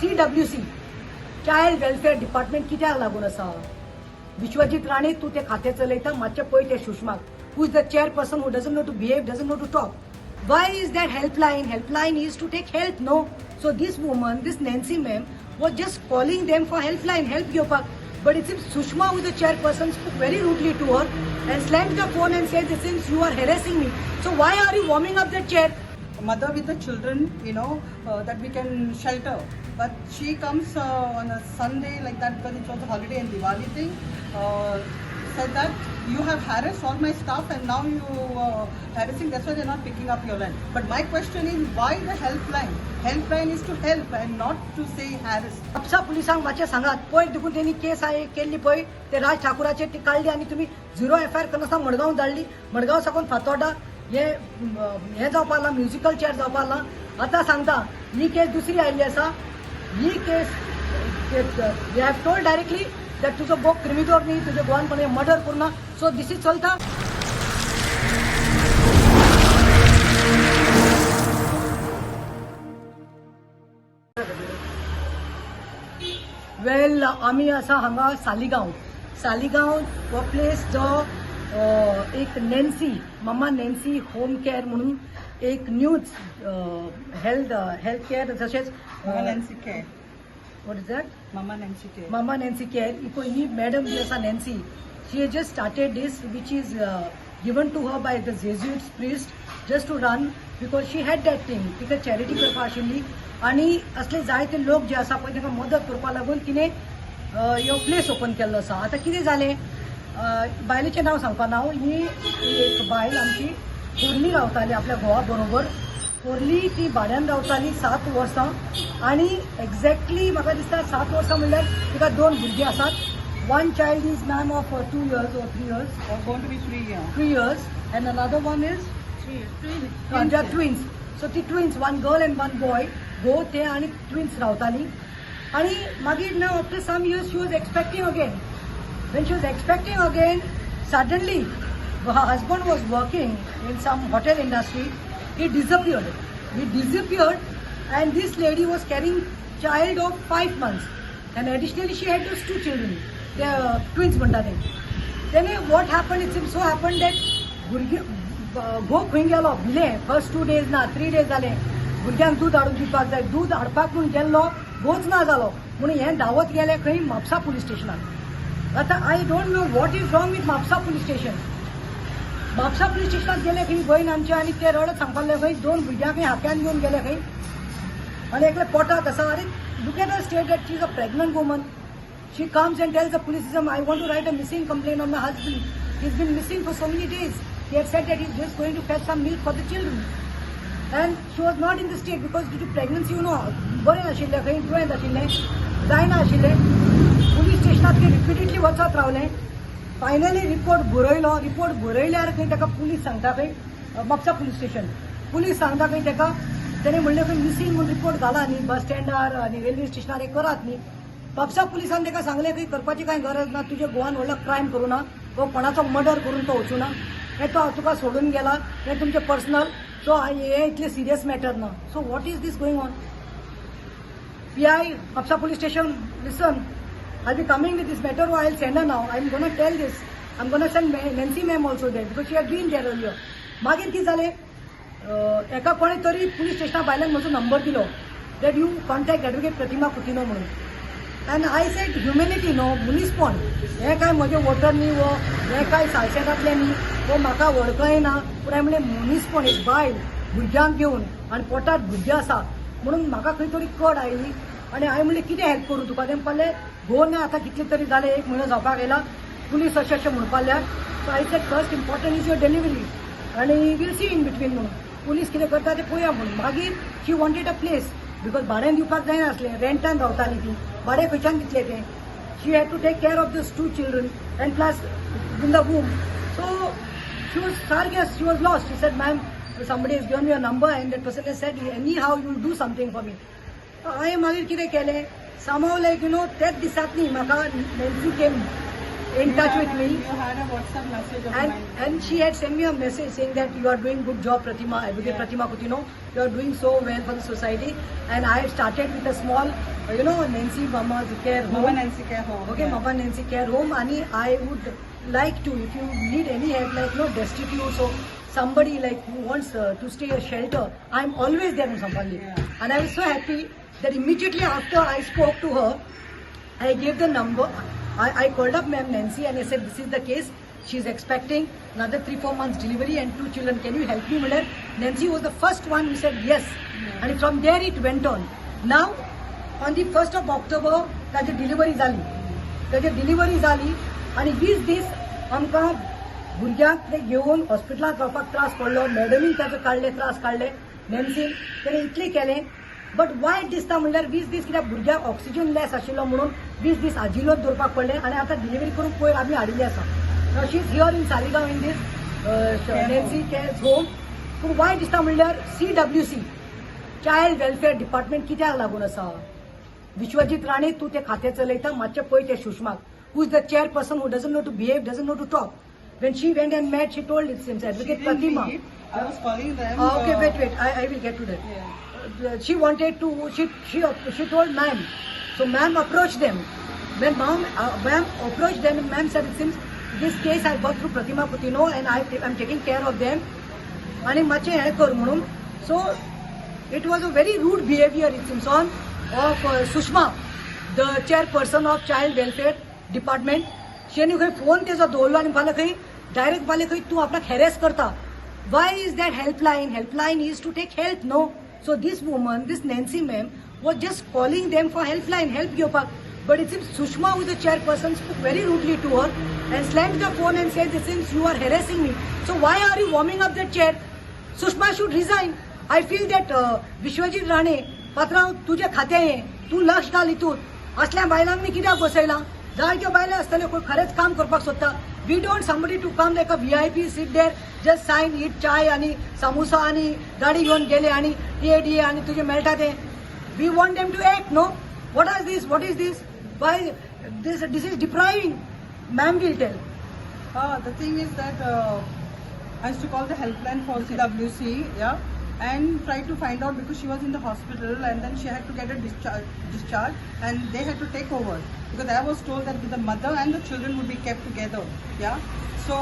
CWC child welfare department कित्याक लागून आसा. विश्वजीत राणे तू ते खाते चलयता मातशें पळय ते सुषमाक who is the chairperson who doesn't know to behave doesn't know to talk. Why is that helpline? Helpline is to take help, no? So this woman, this Nancy ma'am, was just calling them for helpline, help Gyopak. But it seems Sushma, who is the chairperson, spoke very rudely to her and slammed the phone and said, it seems you are harassing me. So why are you warming up the chair? Mother with the children, that we can shelter. But she comes on a Sunday like that because it was a holiday and Diwali thing. Said that you have harassed all my staff and now you harassing, that's why they're not picking up your line. But my question is, why the helpline? Helpline is to help and not to say harass. Mapusa पुलिसांक मातशें सांगात पयर देखून त्यांनी case केल्ली पळय ते राज ठाकुराचेर ती काडली आनी तुमी 0 FIR करनासतना मडगांव धाडली. मडगांव साकून फातोर्डा हे जावपा लागला म्युजिकल चेअर जावपा लागला. आतां सांगता ही केस दुसरी आयिल्ली आसा. ही case they have told directly that तुजो गो क्रिमिनल न्ही तुजे गोवान कोणी मर्डर करना. सो दिस इज चलता. वेल आमी आसा हांगा सालिगांव हो प्लेस जो एक नॅन्सी मम्मा नॅन्सी होम केअर म्हणून एक न्यूज हेल्थ केअर तशेंच Nancy Care. what is that? Mama Nancy Care. Mama Nancy Care. He madam ji asa Nancy. She has just started this, which is given to her by the Jesuit priest just to run because she had that thing. तिका charity करपा आशिल्ली आनी असले जायते लोक जे आसा पळय तांकां मदत करपा लागून तिणें ह्यो प्लेस ओपन केल्लो आसा. आतां कितें जालें बायलेचें नांव सांगपा नांव. ही एक बायल आमची पोरली रावताली आपल्या घोवा बरोबर. पोरली ती भाड्यान रावताली 7 वर्सां आनी एक्झॅक्टली म्हाका दिसता 7 वर्सां म्हणल्यार तिका 2 भुरगीं आसात. One child is ma'am of 2 years or 3 years. Going to be 3 years. 3 years and another one is they are twins. So ती twins, one girl and one boy. Go ते आणि twins रावताली आणि मागीर now after some years she was expecting again. When she was expecting again, suddenly her husband was working in some hotel industry. He disappeared and this lady was carrying child of 5 months and additionally she had those 2 children. They are twins म्हणटा ते. Then what happened, it seems so happened that भुरगीं घो खंय गेलो भिलें. First 2 days ना 3 days जाले. भुरग्यांक दूध हाडून दिवपाक जाय. दूध हाडपाक म्हूण गेल्लो घोच ना जालो म्हणून हें धांवत गेले खंय म्हापसा पुलीस स्टेशनाक. आतां I don't know what is wrong with Mapusa police station. Mapusa police स्टेशनात गेले खंय भयण आमचे आनी ते रडत सांगपाले खंय 2 भुरग्यांक हाक्यान घेवन गेले खंय आनी एकले पोटात आसा. अरे look at her state that she is a pregnant woman. She comes and tells the police I want to write a missing complaint on my husband. He is been missing for so many days. He had said that he is just going to fetch some milk for the children. And she was not in the state because due to pregnancy, बरें नाशिल्लें खंय दुयेंत आशिल्लें जायना आशिल्लें. Police स्टेशनात ते repeatedly वचत रावलें. फायनली रिपोर्ट बरयल्यार खंय ताका पुलीस सांगता खंय म्हापसा पुलीस स्टेशन. पुलीस सांगता खंय ताका तेणें म्हणलें खंय मिसींग म्हणून रिपोर्ट घाला न्ही बस स्टँडार आनी रेल्वे स्टेशनार हे करात न्ही. म्हापसा पुलिसान ताका सांगलें खंय करपाची कांय गरज ना. तुजे गोवान व्हडलो क्रायम करूं ना. तो कोणाचो मर्डर करून तो वचूं ना. हे तो तुका सोडून गेला हे तुमचे पर्सनल. सो हे इतले सिरियस मॅटर ना. So what is this going on. PI Mapusa police station listen. I'll be coming with this matter or I'll send her now. I'm going to tell this. I'm going to send Nancy ma'am also there because she had been there earlier. मागीर कितें जालें एका कोणी तरी police स्टेशना भायल्यान म्हजो number दिलो that you contact advocate प्रतिमा कुतिनो म्हणून. And I said humanity no मुनीसपण हे काय म्हजे वोटर न्ही वो हे काय सालसेतातले न्ही वो म्हाका वळखय ना. पूण हांवें म्हणलें मुनीसपण एक बायल भुरग्यांक घेवन आनी पोटात भुरगीं आसा म्हणून म्हाका खंय तरी कड आयली आनी हांवें म्हणलें कितें हेल्प करूं तुका. तें म्हणलें घोन आतां कितले तरी जाले 1 म्हयनो जावपाक येयला. पुलीस अशें म्हणपाल्यार so I said first important is your delivery आनी वील सी इन बिटवीन म्हणून. पुलीस कितें करता तें पळोवया म्हणून. मागीर she wanted a place because भाड्यान दिवपाक जायनासलें. रेंटान रावताली ती. भाडें खंयच्यान दितलें तें. She had to take care of these 2 children and plus in the womb. So she was सारकें she was lost. She said ma'am somebody has given me a number and that person has said anyhow you will do something for me. हांवें मागीर कितें केलें somehow like तेच दिसांतली म्हाका Nancy came in touch with me. You had a WhatsApp message of mine. And she had sent me a message saying that you are doing good job, Pratima, Advocate Pratima Coutinho. You are doing so well for the society. And I have started with a small, Nancy Mama's care home. Mama Nancy Care Home. Okay, Mama Nancy Care Home. And I would like to, if you need any help, like destitute, so somebody like who wants to stay a shelter, I'm always there in Sampalli. Yeah. And I was so happy that immediately after I spoke to her, I gave the number. I called up Ma'am Nancy and I said, this is the case. She's expecting another 3-4 months delivery and 2 children. Can you help me, madam? Nancy was the first one who said yes. Yeah. And from there it went on. Now, on the 1st of October, ताजी delivery जाली आणि 20 दीस आमकां भुरग्यांक ते घेवन हॉस्पिटलांत वचपाक त्रास पडलो. मॅडमीन ताचे त्रास काडले. नॅन्सीन तेणें इतलें केलें. बट वायट दिसता म्हणल्यार 20 दीस कित्याक भुरग्याक ऑक्सिजन लेस आशिल्लो म्हणून 20 दीस आजिलोच दवरपाक पडलें आनी आतां डिलिव्हरी करून पयर आमी हाडिल्ली आसा. नाव she is here in Saligao in these Nancy care home. पूण वायट दिसता म्हणल्यार CWC चायल्ड वेलफेअर डिपार्टमेंट कित्याक लागून आसा. विश्वजीत राणे तूं तें खातें चलयता मातशें पळय ते सुषमाक who is the chairperson who doesn't know to behave, doesn't know to talk. When she went and met, she told it seems Advocate Pratima. I was calling them. Okay, wait. I will get to that. Yeah. She wanted to. She told ma'am. So ma'am approached them. When ma'am approached them, and ma'am said, it seems this case I got through Pratima Coutinho and I'm taking care of them. आणि मातशें हें कर म्हणून. So it was a very rude behavior it seems of Sushma, the chairperson of Child Welfare Department. शेनी खंय phone तेजो दवरलो आनी फाल्यां खंय डायरेक्ट फाल्यां खंय तूं आपणाक हॅरेस करता. Why is that helpline is to take help नो. So these woman, this Nancy ma'am was just calling them for helpline help घेवपाक. But it seems Sushma, who is the chairperson, spoke very rudely to her and slammed the phone and said, this seems you are harassing me. So why are you warming up that chair? Sushma should resign. I feel that Vishwajit Rane पात्रांव तुजें खातें हें तूं लक्ष घाल हितून. असल्या बायलांक मी कित्याक बसयलां. जायत्यो बायलो आसतल्यो कोण खरेंच काम करपाक सोदता. We don't somebody to come like a VIP, seat there, just sign, eat chai आनी सामोसा आनी गाडी घेवन गेले आनी टीए आनी तुजें मेळटा तें. We want them to act no. What is this? Why this is depriving? Ma'am will tell. The thing is that I used to call the helpline for CWC, yeah, and try to find out because she was in the hospital and then she had to get a discharge and they had to take over because I was told that the mother and the children would be kept together, yeah. So,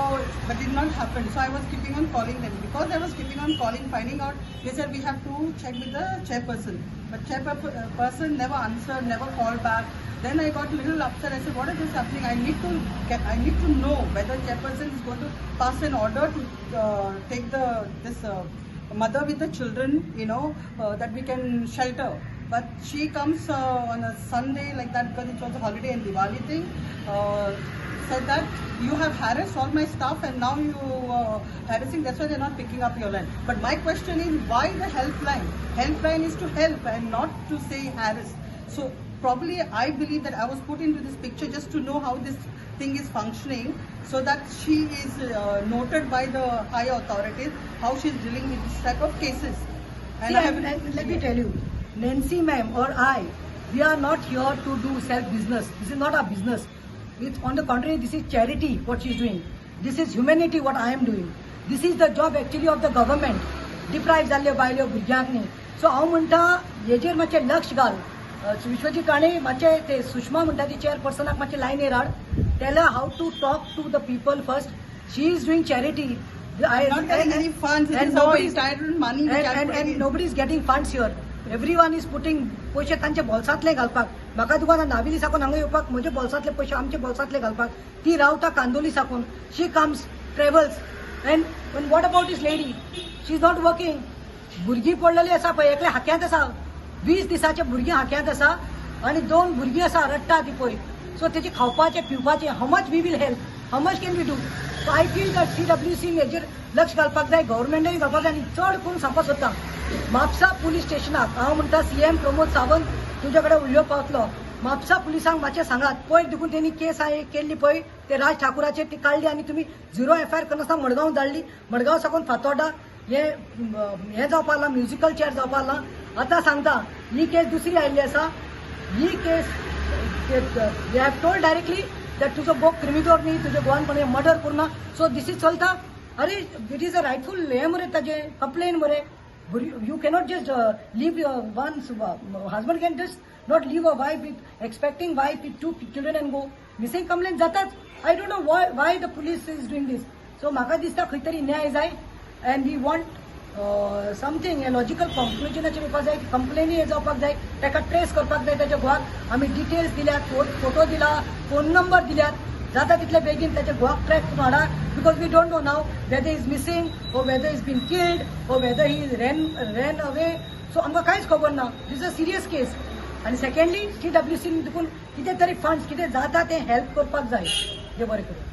but it did not happen. So I was keeping on calling them. Because I was keeping on calling, finding out, they said we have to check with the chairperson. But chairperson never answered, never called back. Then I got a little upset. I said, what is this happening? I need to know whether chairperson is going to pass an order to take this mother with the children, that we can shelter. But she comes on a Sunday like that because it was a holiday and Diwali thing. Said that you have harassed all my staff and now you harassing, that's why they're not picking up your line. But my question is, why the helpline? Helpline is to help and not to say harass. So probably I believe that I was put into this picture just to know how this thing is functioning so that she is noted by the higher authorities, how she's dealing with this type of cases. And let me tell you, Nancy ma'am or I, we are not here to do self-business. This is not our business. It's on the contrary, this is charity, what she is doing. This is humanity, what I am doing. This is the job actually of the government. Deprive जाल्ले बायल्यो भुरग्यांक न्ही. सो हांव म्हणटा हेजेर मातशें लक्ष घाल. विश्वजीत राणे मातशें ते सुषमा म्हणटा ती चेअरपर्सनाक मातशें लायनीर हाड. Tell her how to talk to the people first. She is doing charity. not getting any funds. It is all entitled money. And nobody is getting funds here. Everyone is putting पैसे तांचे बोल्सांतले घालपाक. म्हाका तुका नाविली साकून हांगा येवपाक म्हजे बोल्सांतले पैसे आमचे बोल्सांतले घालपाक. ती रावता कांदोली साकून. She comes, travels. And what about this lady? She is not working. भुरगीं पडलेली आसा पळय, एकले हाक्यांत आसा. 20 दिसाचे भुरगीं हाक्यांत आसा आनी 2 भुरगीं आसा रडटा ती पळय. सो तेचे खावपाचे पिवपाचे how much we will help, how much can we do. So I feel that CWC हेजेर लक्ष घालपाक जाय, गव्हर्मेंटाय घालपाक जाय आनी चड करून सांगपाक सोदता. म्हापसा पुलीस स्टेशनाक हांव म्हणटा CM प्रमोद सावंत तुजे कडेन उलोवप पावतलो. म्हापसा पुलिसांक मातशें सांगात. पयर देखून तेणी केस केल्ली पळय ते राज ठाकुराचेर ती काडली आनी तुमी 0 FIR करनासतना मडगांव धाडली. मडगांव साकून फातोर्डा हें जावपा लागलां, म्युजिकल चेअर जावपा लागलां. आतां सांगता ही केस दुसरी आयिल्ली आसा. ही case they have told directly that तुजो गो क्रिमिटोर न्ही तुजे गोवान कोणी मर्डर करना सो दिस इज चलता अरे इट इज अ रायटफुल हे मरे ताजे कंप्लेन मरे you cannot just leave your once husband can just not leave a wife with expecting wife with 2 children and go missing complain जातात I don't know why the police is doing these so म्हाका दिसता खंय तरी न्याय जाय and we want something हे logical कॉन्क्लुजनाचेर येवपाक जाय कंप्लेनी हे जावपाक जाय ताका ट्रेस करपाक जाय ताच्या घोवाक आमी डिटेल्स दिल्यात फोटो दिला फोन नंबर दिल्यात जाता तितले बेगीन ताच्या घोवाक ट्रॅक करून हाडा बिकॉज वी डोंट नो नाव whether is missing or whether is been killed or whether he ran away so आमकां कांयच खबर ना दीस अ सिरियस केस आनी सेकंडली TWC देखून कितें तरी फंड्स कितें जाता तें हेल्प करपाक जाय देव बरें करूं